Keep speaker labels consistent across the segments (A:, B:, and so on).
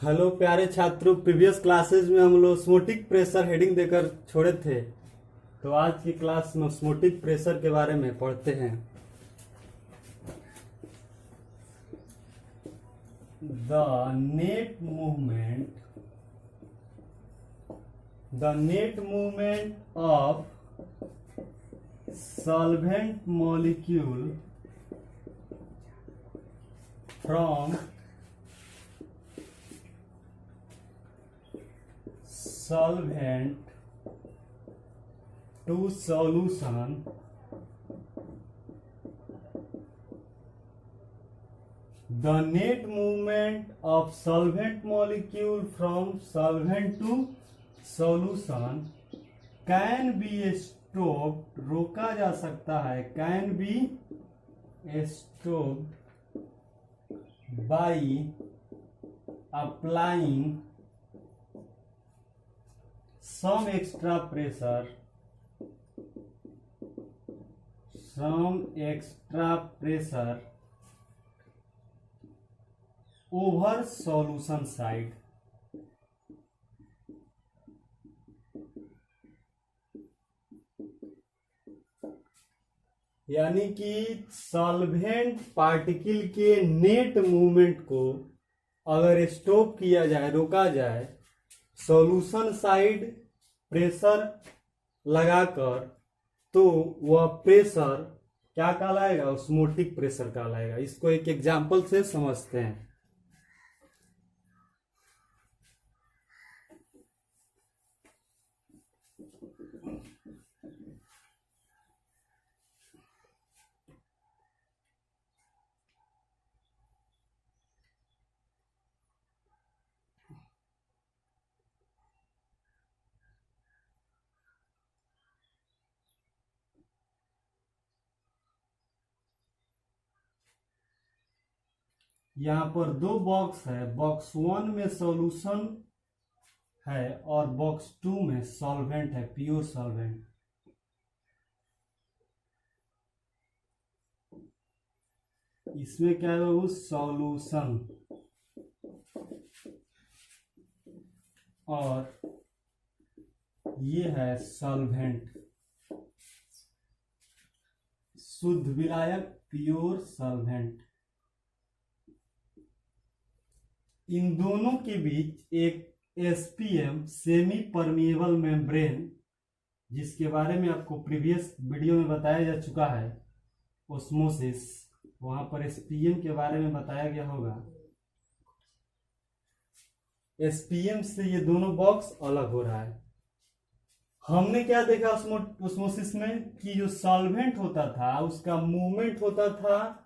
A: Hello प्यारे छात्रों, previous classes में हम लोग ऑस्मोटिक प्रेशर हेडिंग देकर छोड़े थे। तो आज की क्लास में ऑस्मोटिक प्रेशर के बारे में पढ़ते हैं। The net movement of solvent molecule from solvent to solution the net movement of solvent molecule from solvent to solution can be stopped, रोका जा सकता है, can be stopped by applying some extra pressure over solution side। यानी कि solvent particle के net movement को अगर stop किया जाए, रोका जाए सॉल्यूशन साइड प्रेशर लगाकर, तो वह प्रेशर क्या कहलाएगा? ऑस्मोटिक प्रेशर कहलाएगा। इसको एक एग्जांपल से समझते हैं। यहाँ पर दो बॉक्स है, बॉक्स 1 में सॉल्यूशन है और बॉक्स 2 में सॉल्वेंट है, प्योर सॉल्वेंट। इसमें क्या है? सॉल्यूशन और ये है सॉल्वेंट, शुद्ध विलायक, प्योर सॉल्वेंट। इन दोनों के बीच एक एसपीएम सेमी परमिएबल मेम्ब्रेन, जिसके बारे में आपको प्रीवियस वीडियो में बताया जा चुका है, ओस्मोसिस, वहां पर एसपीएम के बारे में बताया गया होगा। एसपीएम से ये दोनों बॉक्स अलग हो रहा है। हमने क्या देखा ओस्मोसिस में कि जो सॉल्वेंट होता था उसका मूवमेंट होता था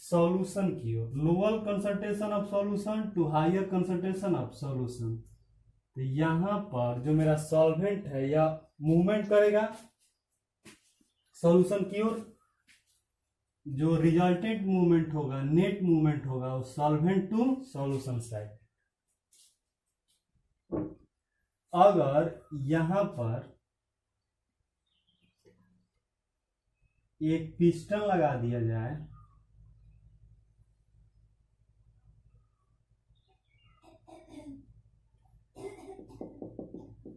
A: सॉल्यूशन की ओर, lower concentration of solution to higher concentration of solution. तो यहां पर जो मेरा सॉल्वेंट है यह मूवमेंट करेगा सॉल्यूशन की ओर। जो रिजल्टेंट मूवमेंट होगा, नेट मूवमेंट होगा, वो सॉल्वेंट टू सॉल्यूशन साइड। अगर यहां पर एक पिस्टन लगा दिया जाए,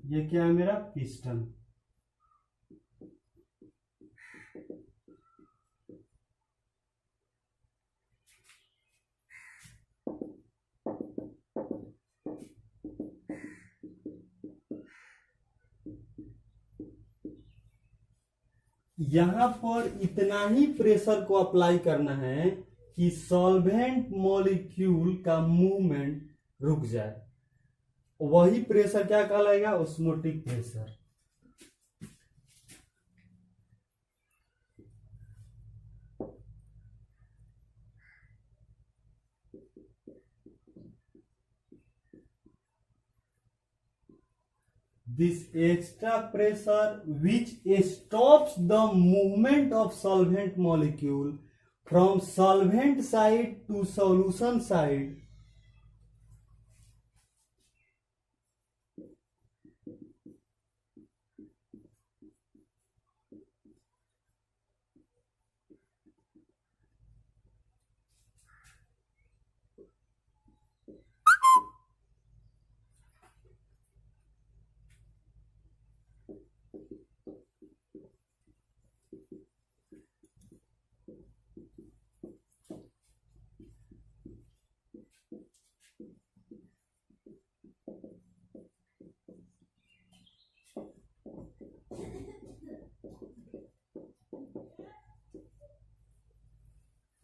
A: ये क्या है मेरा? पिस्टन। यहां पर इतना ही प्रेशर को अप्लाई करना है कि सॉल्वेंट मॉलिक्यूल का मूवमेंट रुक जाए। वही प्रेशर क्या कहलाएगा? Osmotic pressure. This extra pressure which stops the movement of solvent molecule from solvent side to solution side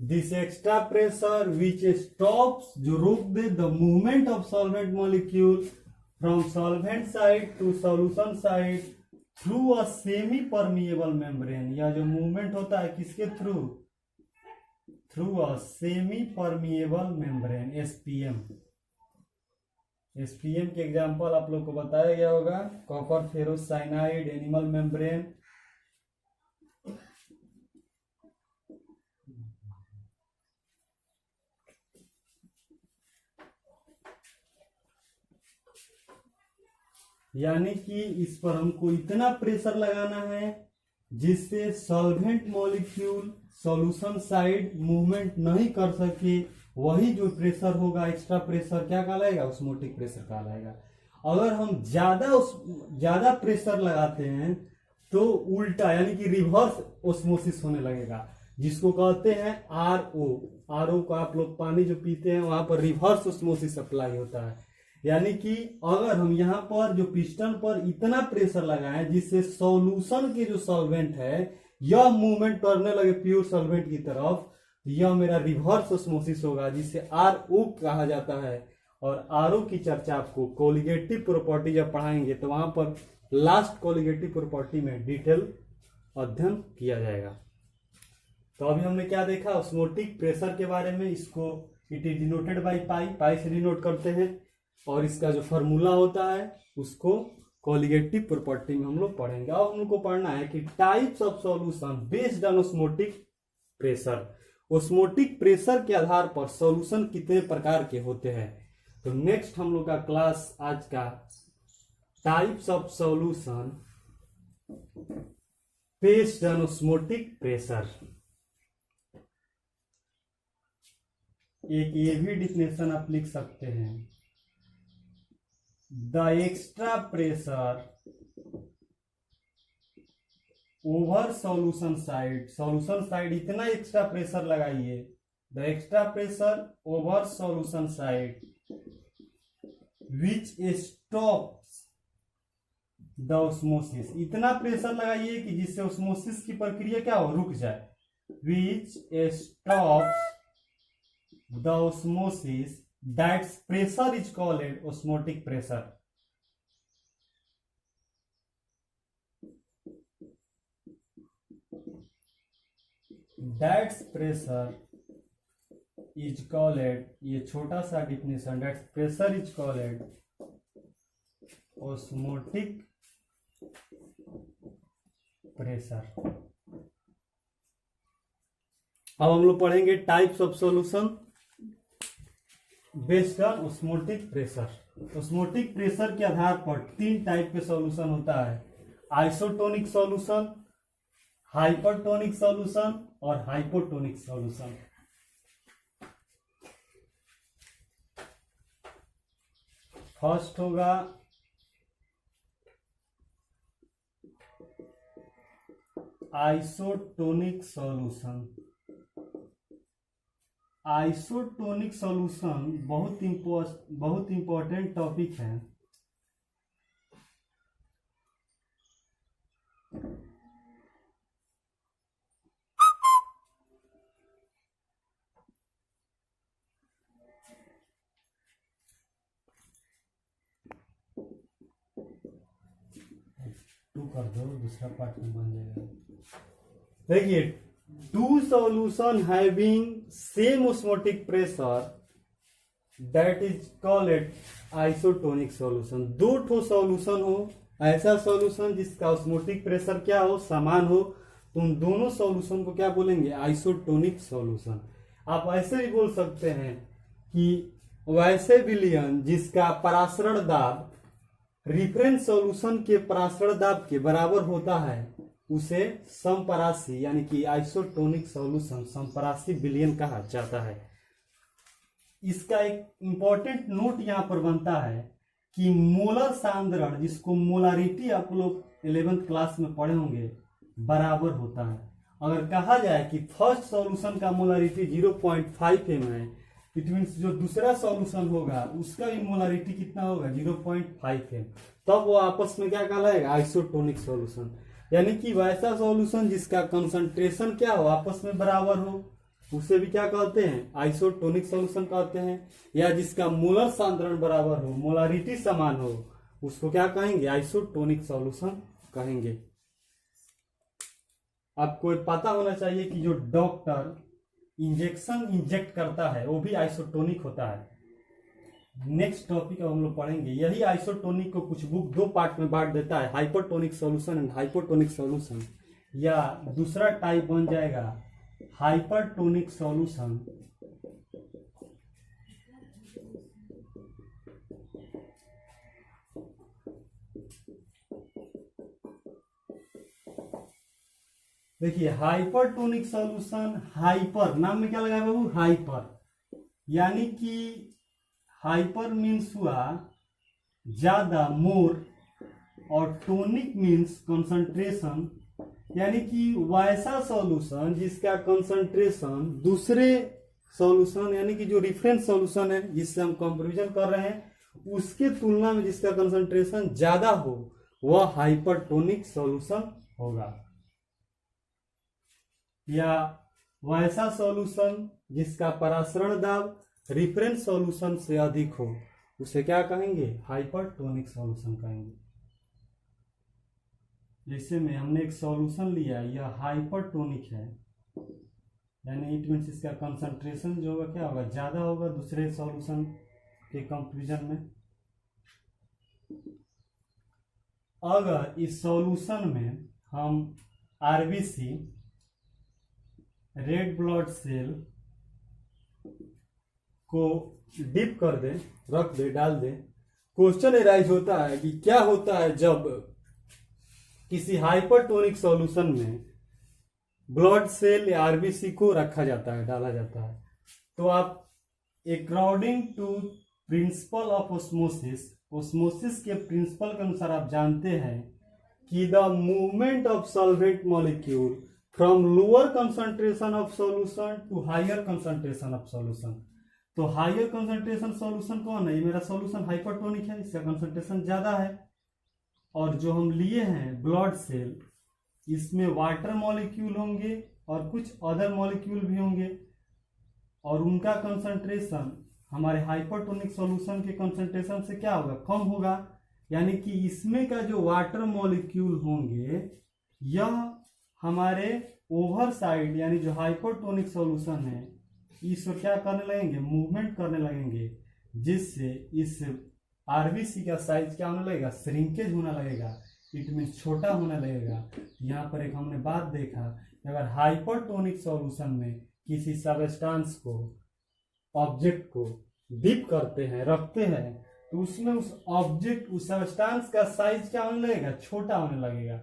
A: this extra pressure which stops, जो रोक दे the movement of solvent molecule from solvent side to solution side through a semipermeable membrane. या जो movement होता है किसके थ्रू? Through a semipermeable membrane, SPM. SPM के एग्जांपल आप लोग को बताया गया होगा, copper ferrous cyanide, animal membrane. यानी कि इस पर हमको इतना प्रेशर लगाना है जिससे solvent molecule solution side movement नहीं कर सके। वही जो प्रेशर होगा, एक्स्ट्रा प्रेशर, क्या कहलाएगा? ऑस्मोटिक प्रेशर कहलाएगा। अगर हम ज्यादा प्रेशर लगाते हैं तो उल्टा यानी कि रिवर्स ऑस्मोसिस होने लगेगा, जिसको कहते हैं आरओ। आरओ का आप लोग पानी जो पीते हैं वहां पर रिवर्स ऑस्मोसिस अप्लाई होता है। यानी कि अगर हम यहाँ पर जो पिस्टन पर इतना प्रेशर लगाएं जिससे सॉल्यूशन के जो सॉल्वेंट है यह मूवमेंट करने लगे प्योर सॉल्वेंट की तरफ, यह मेरा रिवर्स ऑस्मोसिस होगा, जिसे आरओ कहा जाता है। और आरओ की चर्चा आपको कोलिगेटिव प्रॉपर्टी जब पढ़ाएंगे तो वहां पर लास्ट कोलिगेटिव प्रॉपर्टी में डिटेल अध्ययन किया जाएगा। तो अभी हमने क्या देखा? ऑस्मोटिक प्रेशर के बारे में। इसको it is denoted by pi, pi से डिनोट करते हैं। और इसका जो फॉर्मूला होता है उसको कोलिगेटिव प्रॉपर्टी में हम लोग पढ़ेंगे। अब हम लोग को पढ़ना है कि types of solution based on osmotic pressure. Osmotic pressure के आधार पर सॉल्यूशन कितने प्रकार के होते हैं। तो नेक्स्ट हम लोग का क्लास आज का types of solution based on osmotic pressure. एक ये भी डिफिनेशन आप लिख सकते हैं, the extra pressure over solution side. Solution side इतना एक्स्ट्रा प्रेशर लगाइए, the extra pressure over solution side which stops the osmosis. इतना प्रेशर लगाइए कि जिससे ऑस्मोसिस की प्रक्रिया क्या हो? रुक जाए। Which stops the osmosis, that's pressure is called osmotic pressure. That's pressure is called, ये छोटा सा definition, that's pressure is called osmotic pressure. अब हम लोग पढ़ेंगे types of solution based on osmotic pressure. Osmotic pressure के आधार पर 3 टाइप के सॉल्यूशन होता है, आइसोटोनिक सॉल्यूशन, हाइपरटोनिक सॉल्यूशन और हाइपोटोनिक सॉल्यूशन। फर्स्ट होगा आइसोटोनिक सॉल्यूशन। आइसोटोनिक सॉल्यूशन बहुत इंपॉर्टेंट टॉपिक है। टू कर दो, दूसरा पार्ट में बन जाएगा। देखिए, two solution having same osmotic pressure that is called isotonic solution. 2 ठो सॉल्यूशन हो, ऐसा सॉल्यूशन जिसका ऑस्मोटिक प्रेशर क्या हो? समान हो, तो उन दोनों सॉल्यूशन को क्या बोलेंगे? Isotonic solution. आप ऐसे भी बोल सकते हैं कि वैसे विलयन जिसका परासरण दाब रिफरेंस सॉल्यूशन के परासरण दाब के बराबर होता है उसे समपरासी यानी कि आइसोटोनिक सॉल्यूशन, समपरासी विलयन कहा जाता है। इसका एक इंपॉर्टेंट नोट यहां पर बनता है कि मोलर सांद्रण, जिसको मोलारिटी आप लोग 11th क्लास में पढ़े होंगे, बराबर होता है। अगर कहा जाए कि फर्स्ट सॉल्यूशन का मोलारिटी 0.5 m है, इट मीन्स जो दूसरा सॉल्यूशन होगा उसका भी मोलारिटी कितना होगा? 0.5 m। तब वो आपस में क्या कहलाएगा? Isotonic solution. यानी कि वैसा सॉल्यूशन जिसका कंसंट्रेशन क्या हो? आपस में बराबर हो। उसे भी क्या कहते हैं, आइसोटोनिक सॉल्यूशन कहते हैं। या जिसका मोलर सांद्रण बराबर हो, मोलारिटी समान हो, उसको क्या कहेंगे, आइसोटोनिक सॉल्यूशन कहेंगे। आपको पता होना चाहिए कि जो डॉक्टर इंजेक्शन इंजेक्ट करता है वो भी आइसोटोनिक होता है। नेक्स्ट टॉपिक हम लोग पढ़ेंगे। यही आइसोटोनिक को कुछ बुक दो पार्ट में बांट देता है, hypertonic solution and hypotonic solution, या दूसरा टाइप बन जाएगा हाइपरटोनिक सॉल्यूशन देखिए हाइपरटोनिक सॉल्यूशन, हाइपर नाम में क्या लगा बाबू, हाइपर, यानी कि हाइपर मीन्स हुआ ज्यादा, मोर, और टोनिक मीन्स कंसंट्रेशन, यानी कि वैसा सॉल्यूशन जिसका कंसंट्रेशन दूसरे सॉल्यूशन यानी कि जो रिफरेंस सॉल्यूशन है जिससे हम कंपैरिजन कर रहे हैं उसके तुलना में जिसका कंसंट्रेशन ज्यादा हो वह हाइपरटोनिक सॉल्यूशन होगा। या वैसा सॉल्यूशन जिसका परासरण दाब रिफरेंस सॉल्यूशन से अधिक हो उसे क्या कहेंगे, हाइपरटोनिक सॉल्यूशन कहेंगे। जैसे में हमने एक सॉल्यूशन लिया, यह हाइपरटोनिक है, यानी इट मीन्स इसका कंसंट्रेशन जो होगा क्या होगा, ज्यादा होगा दूसरे सॉल्यूशन के कंपैरिजन में। अगर इस सॉल्यूशन में हम आरबीसी, रेड ब्लड सेल को डिप कर दे, रख दे, डाल दे, क्वेश्चन एराइज होता है कि क्या होता है जब किसी हाइपरटोनिक सॉल्यूशन में ब्लड सेल या आरबीसी को रखा जाता है, डाला जाता है। तो आप according to principle of osmosis, osmosis के प्रिंसिपल के अनुसार आप जानते हैं कि the movement of solvent molecule from lower concentration of solution to higher concentration of solution. तो हायर कंसंट्रेशन सॉल्यूशन कौन है, ये मेरा सॉल्यूशन हाइपरटोनिक है, इसका कंसंट्रेशन ज्यादा है। और जो हम लिए हैं ब्लड सेल, इसमें वाटर मॉलिक्यूल होंगे और कुछ अदर मॉलिक्यूल भी होंगे, और उनका कंसंट्रेशन हमारे हाइपरटोनिक सॉल्यूशन के कंसंट्रेशन से क्या होगा, कम होगा। यानी कि इसमें का जो वाटर मॉलिक्यूल होंगे यह हमारे ओवर साइड यानी जो हाइपरटोनिक सॉल्यूशन है इसको क्या करने लगेंगे, मूवमेंट करने लगेंगे, जिससे इस आरबीसी का साइज क्या होने लगेगा, श्रिंकेज होने लगेगा, इट मीन छोटा होने लगेगा। यहाँ पर एक हमने बात देखा, अगर हाइपरटोनिक सॉल्यूशन में किसी सब्सटेंस को, ऑब्जेक्ट को डिप करते हैं, रखते हैं, तो उसमें उस ऑब्जेक्ट, उस सब्सटेंस का साइज क्या होने लगेगा, छोटा होने लगेगा।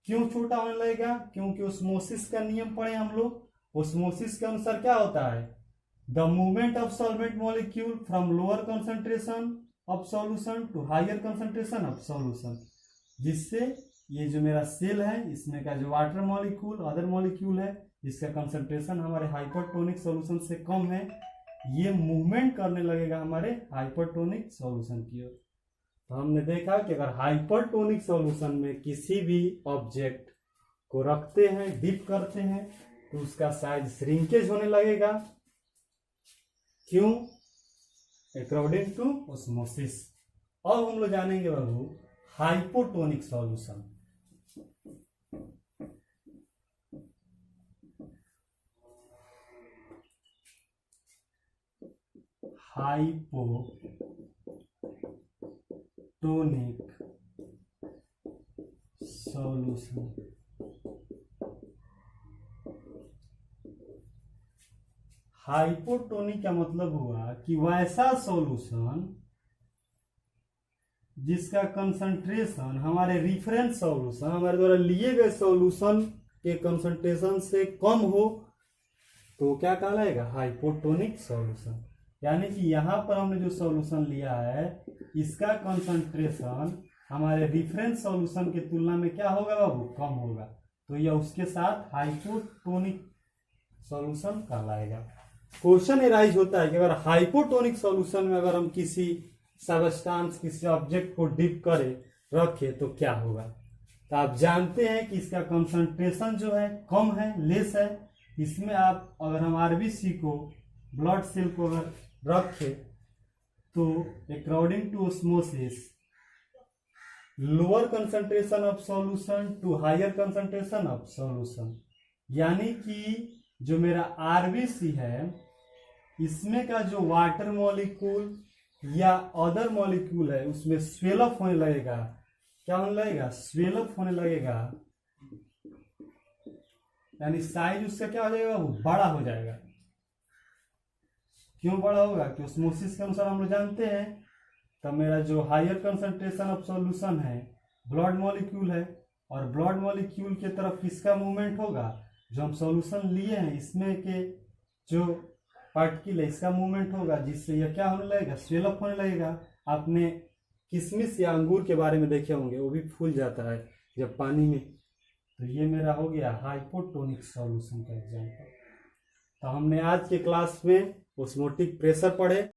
A: क्यों छोटा होने लगेगा, क्योंकि ऑस्मोसिस का नियम पढ़े हम लोग। ऑस्मोसिस के अनुसार क्या होता है, the movement of solvent molecule from lower concentration of solution to higher concentration of solution, जिससे ये जो मेरा सेल है इसमें का जो वाटर मॉलिक्यूल, अदर मॉलिक्यूल है, जिसका कंसंट्रेशन हमारे हाइपरटोनिक सॉल्यूशन से कम है, ये मूवमेंट करने लगेगा हमारे हाइपरटोनिक सॉल्यूशन की ओर। तो हमने देखा कि अगर हाइपरटोनिक सॉल्यूशन में किसी भी ऑब्जेक्ट को रखते हैं, डिप करते हैं, तो उसका साइज श्रिंकेज होने लगेगा। क्यों, अकॉर्डिंग टू ऑस्मोसिस। अब हम लोग जानेंगे बाबू hypotonic solution. Hypotonic solution, hypotonic का मतलब हुआ कि वैसा सॉल्यूशन जिसका कंसंट्रेशन हमारे रेफरेंस सॉल्यूशन, हमारे द्वारा लिए गए सॉल्यूशन के कंसंट्रेशन से कम हो, तो क्या कहलाएगा, हाइपोटोनिक सॉल्यूशन। यानी कि यहाँ पर हमने जो सॉल्यूशन लिया है इसका कंसंट्रेशन हमारे रेफरेंस सॉल्यूशन की तुलना में क्या होगा बाबू, कम होगा, तो यह उसके साथ हाइपोटोनिक सॉल्यूशन कहलाएगा। क्वेश्चन एराइज होता है कि अगर हाइपोटोनिक सॉल्यूशन में अगर हम किसी सबस्टेंस, किसी ऑब्जेक्ट को डिप करें, रखे, तो क्या होगा। तो आप जानते हैं कि इसका कंसंट्रेशन जो है कम है, लेस है, इसमें आप अगर हम आरबीसी को ब्लड सेल को अगर रखें तो according to osmosis lower concentration of solution to higher concentration of solution, यानी कि जो मेरा आरबीसी है इसमें का जो वाटर मॉलिक्यूल या अदर मॉलिक्यूल है उसमें स्वेल अप होने लगेगा। क्या होने लगेगा? स्वेल अप होने लगेगा, यानी साइज उसका क्या हो जाएगा? वो बड़ा हो जाएगा। क्यों बड़ा होगा? कि ऑस्मोसिस के अनुसार हम लोग जानते हैं तब मेरा जो हायर कंसंट्रेशन ऑफ सॉल्यूशन है ब्लड मॉलिक्यूल है, और ब्लड मॉलिक्यूल के तरफ किसका मूवमेंट होगा? जो हम सॉल्यूशन लिए हैं इसमें के जो पार्टिकल है इसका मूवमेंट होगा, जिससे यह क्या होने लगेगा? स्वेल अप होने लगेगा। आपने किशमिश या अंगूर के बारे में देखे होंगे, वो भी फूल जाता है जब पानी में। तो ये मेरा हो गया हाइपोटोनिक सॉल्यूशन का एग्जांपल। तो हमने आज के क्लास में ऑस्मोटिक प्रेशर पढ़े।